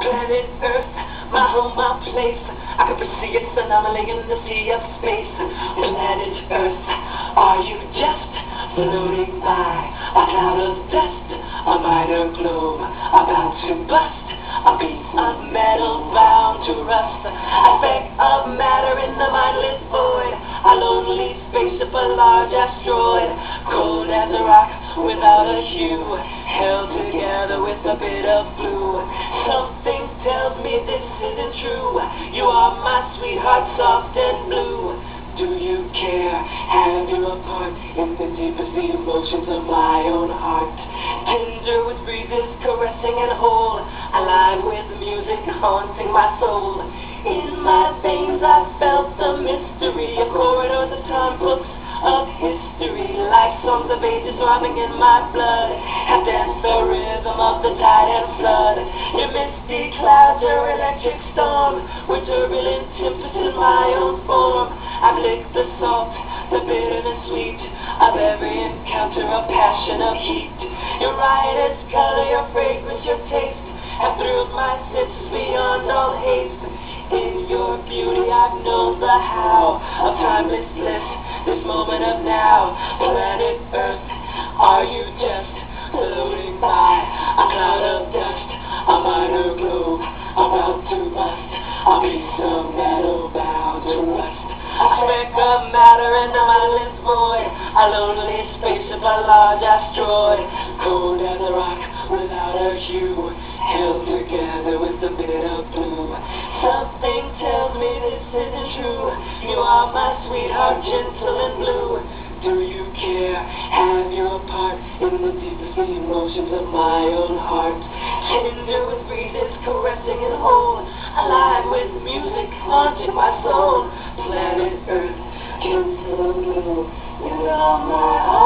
Planet Earth, my home, my place. I can perceive its anomaly in the sea of space. Planet Earth, are you just floating by a cloud of dust, a minor globe about to bust, a piece of metal bound to rust, a speck of matter in the mindless void, a lonely spaceship, a large asteroid, cold as a rock without a hue, held together with a bit of blue. Something tells me this isn't true. You are my sweetheart, soft and blue. Do you care? Have you a part in the deepest emotions of my own heart? Tender with breezes caressing and whole, alive with music haunting my soul. In my veins I felt the mystery of corridors of time, books of history, like songs of ages throbbing in my blood, have danced the rhythm of the tide and flood. Your misty clouds, your electric storm, with turbulent tempest in my own form. I've licked the salt, the bitter, the sweet of every encounter, a passion of heat. Your riotous color, your fragrance, your taste have thrilled my senses beyond all haste. In your beauty I've known the how of timeless bliss, this moment of now. Planet Earth, are you just floating by a cloud of dust, a minor globe about to bust, a piece of metal bound to rust, a speck of matter in a mindless void, a lonely spaceship, a large asteroid, cold as a rock without a hue, held together with a bit of blue. Something tells me this isn't true. You are my sweetheart, gentle and blue. Do you care? Have you a part in the deepest emotions of my own heart? Tender with breezes caressing and whole, alive with music haunting my soul. Planet Earth, gentle and blue. You are my heart.